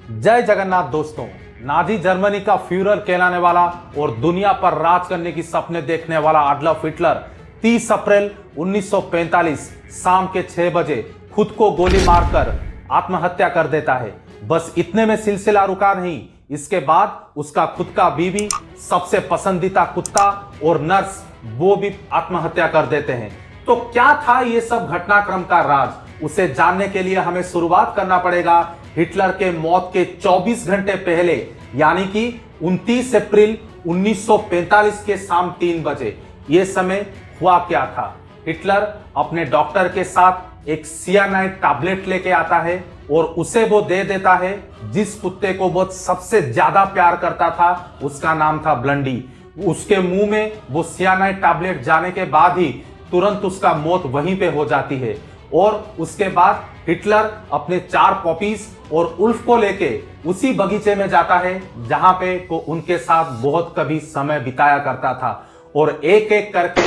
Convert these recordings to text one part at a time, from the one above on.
जय जगन्नाथ दोस्तों। Nazi Germany का फ्यूरर कहलाने वाला और दुनिया पर राज करने की सपने देखने वाला एडॉल्फ हिटलर 30 अप्रैल 1945 शाम के 6 बजे खुद को गोली मारकर आत्महत्या कर देता है। बस इतने में सिलसिला रुका नहीं, इसके बाद उसका खुद का बीवी, सबसे पसंदीदा कुत्ता और नर्स वो भी आत्महत्या कर देते हैं। तो क्या था ये सब घटनाक्रम का राज? उसे जानने के लिए हमें शुरुआत करना पड़ेगा हिटलर के मौत के 24 घंटे पहले, यानी कि 29 अप्रैल 1945 के शाम 3 बजे। यह समय हुआ क्या था? हिटलर अपने डॉक्टर के साथ एक सियानाइड टैबलेट लेके आता है और उसे वो दे देता है जिस कुत्ते को वो सबसे ज्यादा प्यार करता था, उसका नाम था ब्लंडी। उसके मुंह में वो सियानाइड टैबलेट जाने के बाद ही तुरंत उसका मौत वहीं पे हो जाती है। और उसके बाद हिटलर अपने 4 पॉपीज और उल्फ को लेके उसी बगीचे में जाता है जहां पे वो उनके साथ बहुत कभी समय बिताया करता था, और एक एक करके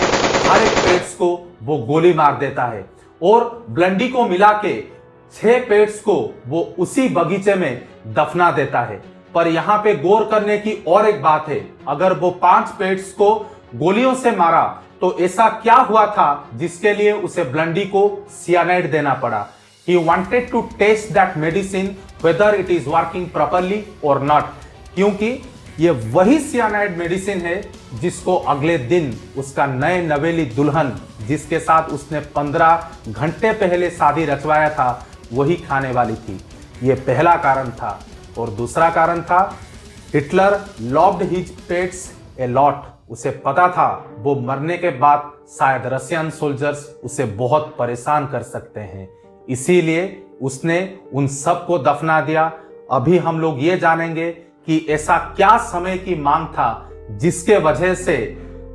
हर एक पेट्स को वो गोली मार देता है और ब्लंडी को मिला के 6 पेट्स को वो उसी बगीचे में दफना देता है। पर यहाँ पे गौर करने की और एक बात है, अगर वो 5 पेट्स को गोलियों से मारा तो ऐसा क्या हुआ था जिसके लिए उसे ब्लंडी को सियानाइड देना पड़ा? He wanted to test that medicine whether it is working properly or not, क्योंकि ये वही सियानाइड मेडिसिन है जिसको अगले दिन उसका नए नवेली दुल्हन, जिसके साथ उसने 15 घंटे पहले शादी रचवाया था, वही खाने वाली थी। ये पहला कारण था। और दूसरा कारण था, Hitler loved his pets a lot। उसे पता था वो मरने के बाद शायद रशियन सोल्जर्स उसे बहुत परेशान कर सकते हैं, इसीलिए उसने उन सब को दफना दिया। अभी हम लोग ये जानेंगे कि ऐसा क्या समय की मांग था जिसके वजह से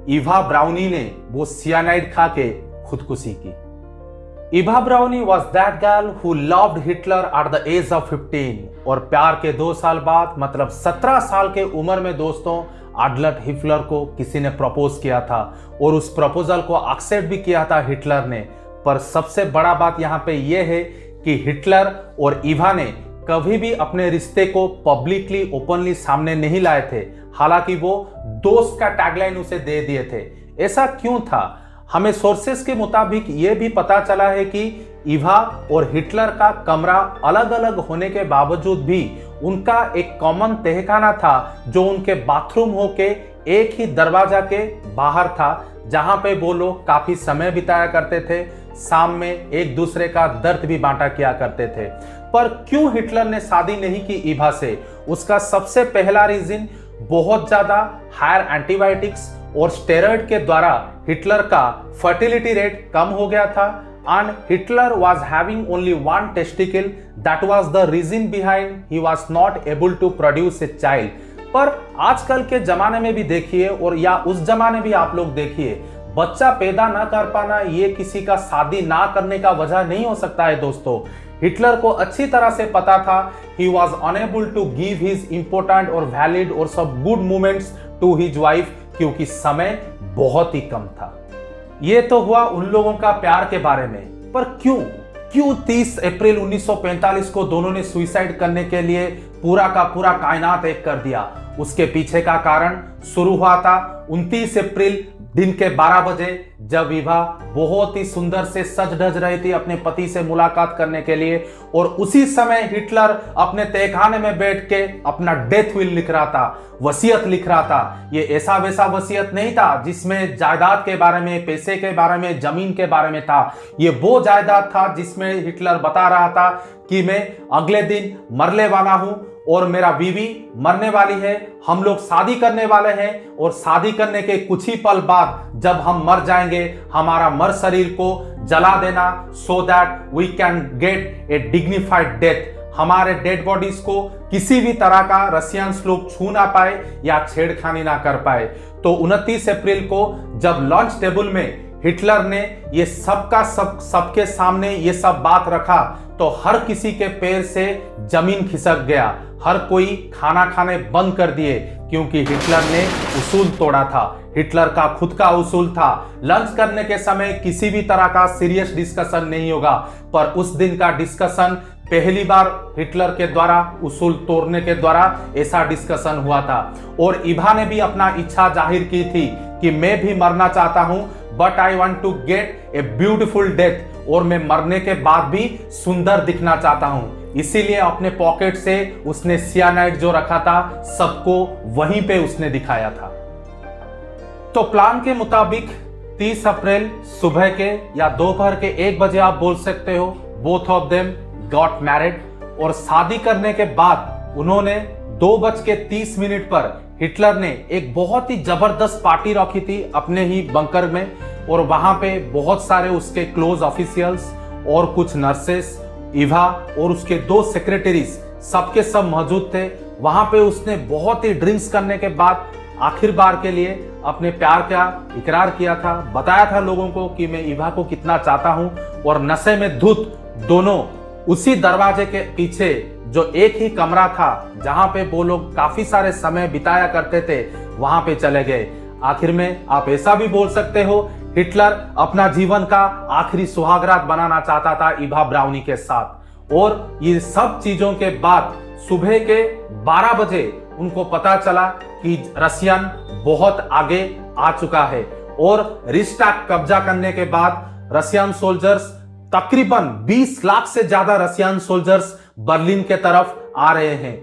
इवा ब्राउनी ने वो सियानाइड खा के खुदकुशी की। Eva Braun was that girl who loved Hitler at the age of 15। और प्यार के 2 साल बाद, मतलब 17 साल के उम्र में दोस्तों, एडॉल्फ हिटलर को किसी ने प्रपोज किया था और उस प्रपोजल को एक्सेप्ट भी किया था हिटलर ने। पर सबसे बड़ा बात यहाँ पे यह है कि हिटलर और इवा ने कभी भी अपने रिश्ते को पब्लिकली ओपनली सामने नहीं लाए थे, हालांकि वो दोस्त का टैगलाइन उसे दे दिए थे। ऐसा क्यों था? हमें सोर्सेस के मुताबिक ये भी पता चला है कि इवा और हिटलर का कमरा अलग अलग होने के बावजूद भी उनका एक कॉमन तहखाना था जो उनके बाथरूम होके एक ही दरवाजा के बाहर था, जहां पे वो लोग काफी समय बिताया करते थे। शाम में एक दूसरे का दर्द भी बांटा किया करते थे। पर क्यों हिटलर ने शादी नहीं की इवा से? उसका सबसे पहला रीजन, बहुत ज्यादा हायर एंटीबायोटिक्स और स्टेरॉइड के द्वारा हिटलर का फर्टिलिटी रेट कम हो गया था, and Hitler was having only one testicle. That was the reason behind he was not able to produce a child. पर आजकल के जमाने में भी देखिए, और या उस जमाने भी आप लोग देखिए, बच्चा पैदा ना कर पाना ये किसी का शादी ना करने का वजह नहीं हो सकता है दोस्तों। हिटलर को अच्छी तरह से पता था he was unable to give his important और valid और सब good moments to his wife, क्योंकि समय बहुत ही कम था। ये तो हुआ उन लोगों का प्यार के बारे में, पर क्यों 30 अप्रैल 1945 को दोनों ने सुसाइड करने के लिए पूरा का पूरा कायनात एक कर दिया? उसके पीछे का कारण शुरू हुआ था 29 अप्रैल दिन के 12 बजे, जब इवा बहुत ही सुंदर से सज धज रही थी अपने पति से मुलाकात करने के लिए, और उसी समय हिटलर अपने तहखाने में बैठ के अपना डेथ विल लिख रहा था, वसीयत लिख रहा था। ये ऐसा वैसा वसीयत नहीं था जिसमें जायदाद के बारे में, पैसे के बारे में, जमीन के बारे में था। ये वो जायदाद था जिसमें हिटलर बता रहा था कि मैं अगले दिन मरने वाला हूं और मेरा बीवी मरने वाली है, हम लोग शादी करने वाले हैं, और शादी करने के कुछ ही पल बाद जब हम मर जाएंगे, हमारा मर शरीर को जला देना, so that we can get a dignified death. हमारे डेड बॉडीज को किसी भी तरह का रशियंस लोग छू ना पाए या छेड़खानी ना कर पाए। तो 29 अप्रैल को जब लंच टेबल में हिटलर ने ये सबके सामने ये सब बात रखा, तो हर किसी के पैर से जमीन खिसक गया। हर कोई खाना खाने बंद कर दिए, क्योंकि हिटलर ने उसूल तोड़ा था। हिटलर का खुद का उसूल था, लंच करने के समय किसी भी तरह का सीरियस डिस्कशन नहीं होगा। पर उस दिन का डिस्कशन पहली बार हिटलर के द्वारा उसूल तोड़ने के द्वारा ऐसा डिस्कशन हुआ था। और इभा ने भी अपना इच्छा जाहिर की थी कि मैं भी मरना चाहता हूं, but I want to get a beautiful death, और मैं मरने के बाद भी सुंदर दिखना चाहता हूं। इसीलिए अपने पॉकेट से उसने सियानाइड जो रखा था सबको वहीं पे उसने दिखाया था। तो प्लान के मुताबिक 30 अप्रैल सुबह के या दोपहर के 1 बजे आप बोल सकते हो, both of them got married. और शादी करने के बाद उन्होंने 2:30 पर हिटलर ने एक बहुत ही जबरदस्त पार्टी रखी थी अपने ही बंकर में, और वहां पे बहुत सारे उसके क्लोज ऑफिशियल्स और कुछ नर्सेस, इवा और उसके 2 सेक्रेटरीज सबके सब मौजूद थे। वहां पे उसने बहुत ही ड्रिंक्स करने के बाद आखिर बार के लिए अपने प्यार का इकरार किया था, बताया था लोगों को कि मैं इवा को कितना चाहता हूं। और नशे में धुत दोनों उसी दरवाजे के पीछे जो एक ही कमरा था जहां पे वो लोग काफी सारे समय बिताया करते थे, वहां पे चले गए। आखिर में आप ऐसा भी बोल सकते हो, हिटलर अपना जीवन का आखिरी सुहागरात बनाना चाहता था इवा ब्राउनी के साथ। और ये सब चीजों के बाद सुबह के 12 बजे उनको पता चला कि रशियन बहुत आगे आ चुका है। और रिस्टाक कब्जा करने के बाद रशियन सोल्जर्स, तकरीबन 20 लाख से ज्यादा रशियन सोल्जर्स बर्लिन के तरफ आ रहे हैं।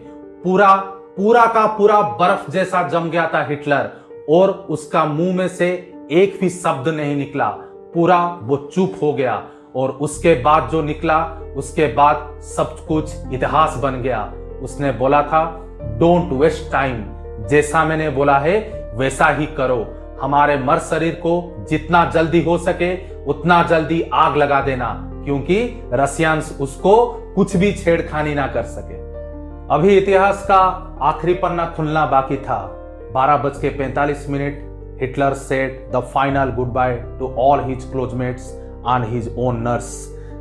पूरा का पूरा बर्फ जैसा जम गया था हिटलर, और उसका मुंह में से एक भी शब्द नहीं निकला, पूरा वो चुप हो गया। और उसके बाद जो निकला, उसके बाद सब कुछ इतिहास बन गया। उसने बोला था, डोंट वेस्ट टाइम, जैसा मैंने बोला है वैसा ही करो। हमारे मर शरीर को जितना जल्दी हो सके उतना जल्दी आग लगा देना, क्योंकि रशियंस उसको कुछ भी छेड़खानी ना कर सके। अभी इतिहास का आखिरी पन्ना खुलना बाकी था। 12:45 Hitler said the final goodbye to all his closemates and his own nurse.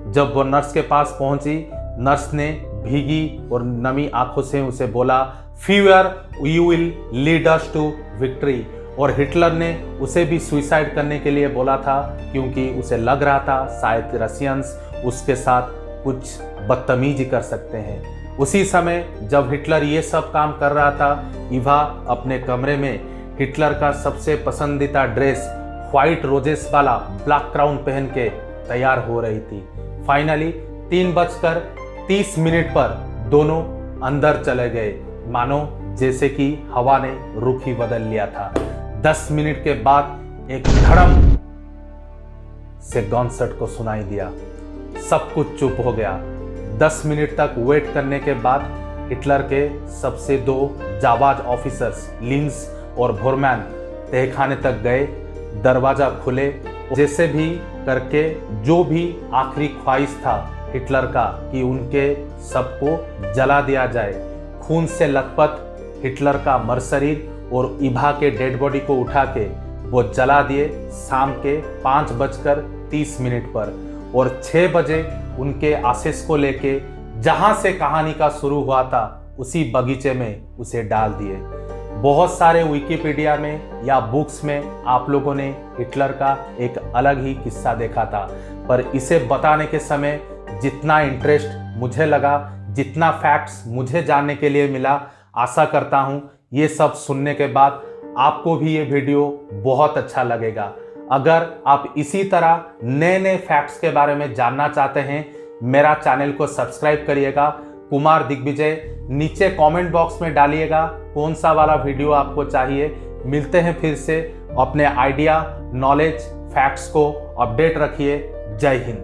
जब वो नर्स के पास पहुंची, नर्स ने भीगी और नमी आंखों से उसे बोला, Fuhrer you will lead us to victory. और हिटलर ने उसे भी सुसाइड करने के लिए बोला था, क्योंकि उसे लग रहा था शायद रशियंस उसके साथ कुछ बदतमीजी कर सकते हैं। उसी समय जब हिटलर ये सब काम कर रहा था, इवा अपने कमरे में हिटलर का सबसे पसंदीदा ड्रेस व्हाइट रोजेस वाला ब्लैक क्राउन पहन के तैयार हो रही थी। फाइनली 3:30 पर दोनों अंदर चले गए, मानो जैसे कि हवा ने रुख ही बदल लिया था। 10 मिनट के बाद एक धड़म से गनशॉट को सुनाई दिया। सब कुछ चुप हो गया। 10 मिनट तक वेट करने के बाद हिटलर के सबसे 2 जाबाज ऑफिसर्स लिंस और भोरमैन तहखाने तक गए। दरवाजा खुले, जैसे भी करके जो भी आखिरी ख्वाहिश था हिटलर का कि उनके सबको जला दिया जाए। खून से लथपथ हिटलर का मरशरीर और इभा के डेड बॉडी को उठा के वो जला दिए शाम के 5:30 पर। और 6 बजे उनके आशीष को लेके जहां से कहानी का शुरू हुआ था उसी बगीचे में उसे डाल दिए। बहुत सारे विकिपीडिया में या बुक्स में आप लोगों ने हिटलर का एक अलग ही किस्सा देखा था, पर इसे बताने के समय जितना इंटरेस्ट मुझे लगा, जितना फैक्ट्स मुझे जानने के लिए मिला, आशा करता हूं ये सब सुनने के बाद आपको भी ये वीडियो बहुत अच्छा लगेगा। अगर आप इसी तरह नए फैक्ट्स के बारे में जानना चाहते हैं, मेरा चैनल को सब्सक्राइब करिएगा। कुमार दिग्विजय नीचे कमेंट बॉक्स में डालिएगा कौन सा वाला वीडियो आपको चाहिए। मिलते हैं फिर से। अपने आइडिया, नॉलेज, फैक्ट्स को अपडेट रखिए। जय हिंद।